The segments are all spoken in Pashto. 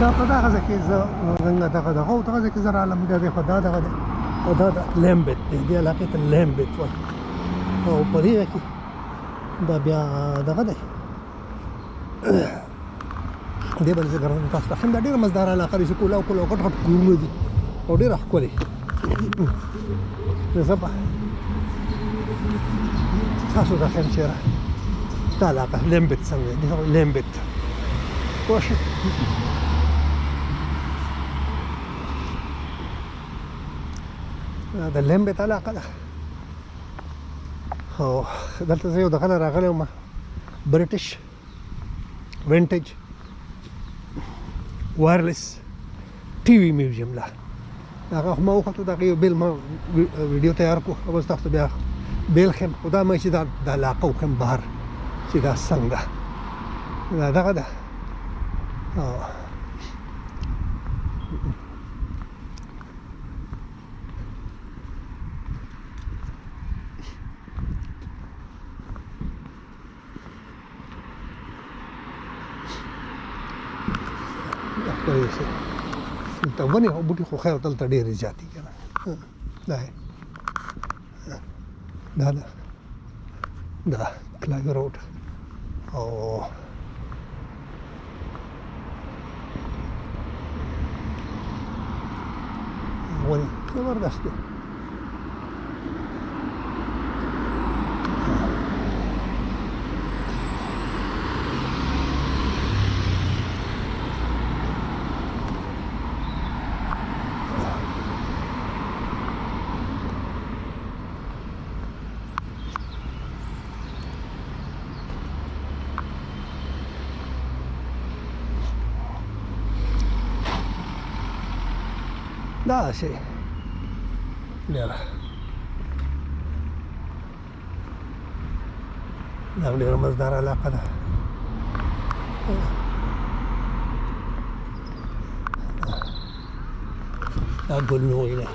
دا په دغه ځای کې زه څنګه دغه ځای کې زه رالم بیا دی خو دا دغه دی او دا د لیمبت دی دې علاقې ته لیمبت وایي او په دې کې دا بیا دغه دی دې باندې زه ګرځم تاسو ته ښیم دا ډېره مزداره علاقه ده چې کولاو غټ غټ کورونه دي او ډېره ښکلې زه به تاسو ته ښیم چېرې دا علاقه لیمبت څنګه دی لیمبت پوه شئ د لیمبت علاقه ده او دلته زه یو دغه نه راغلی وم برټش وینټیج وایرلیس ټي وي میوزیم لا هغه ما وکتو دغه یو بیل ما ویډیو تیار کړو او اوس تاسو بیا بیل ښیم خو دا ما چې د علاقه وښیم بهر چې دا څنګه دا دغه ده دلته ونې او بوټي خو خیر دلته ډېرې زیاتې که نه دا کلاوي روډ او ونې زبردست دی دا شي ډېره دا ډېره مزداره علاقه ده دا ګلنوی دی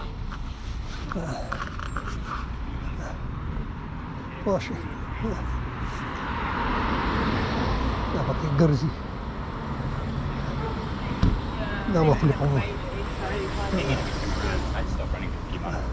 پوه شئ دا پکې ګرځي دا مخلوقونه I'd stop running for a few months.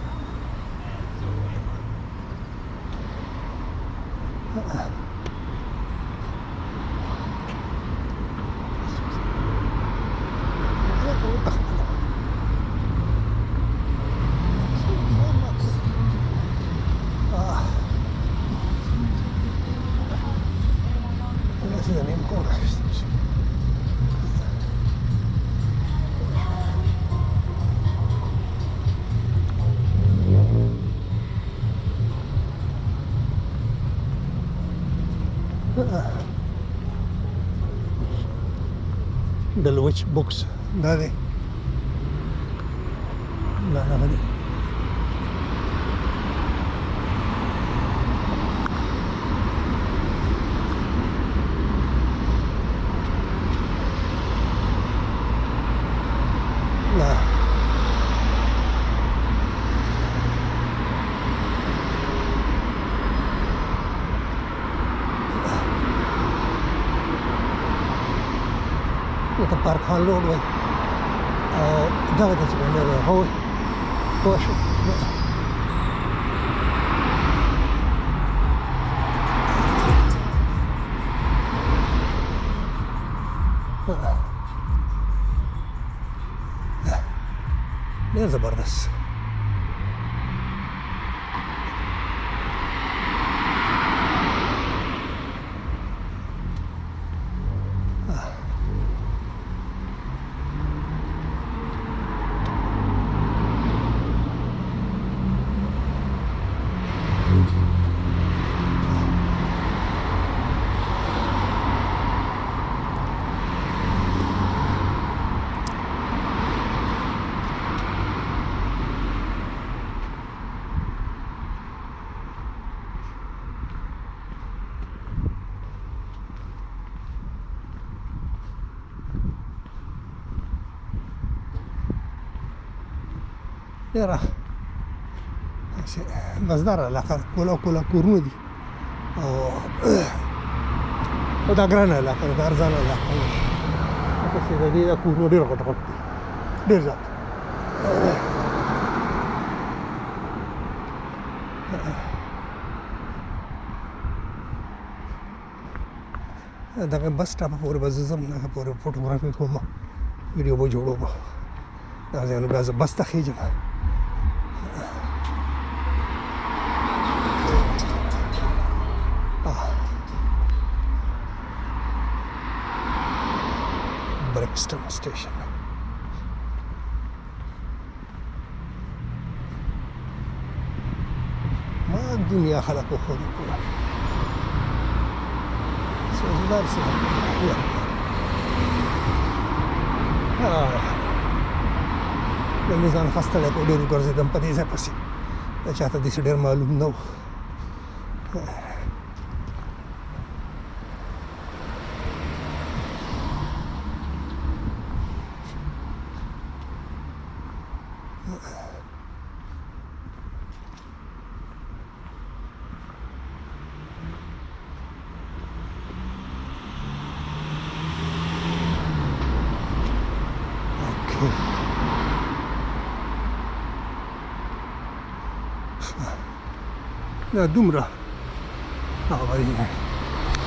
Dulwich Books دا دی دا هغه دی the Park Hall Roadway. That was the whole portion. There's a bonus. ډېره مزداره علاقه کولا کورونه دي او دا ګرانه علاقه ده، ارزانه علاقه ده. چې د دې د کورونو ډېر غټ غټ دي ډېر زیات دغه بس سټاپ پورې به زه ځم دغه پورې فوټوګرافي کوم ویډیو به جوړوم دغه ځای نو بیا زه بس ته خېږم Brixton Station. ما الدنيا خلقوا خلقوا سوزدار سنة لما ځان خسته لکه ډېر وګرځېدم په دې ځای پسې دا چاته داسې ډېر معلوم نه و دا دومره هغه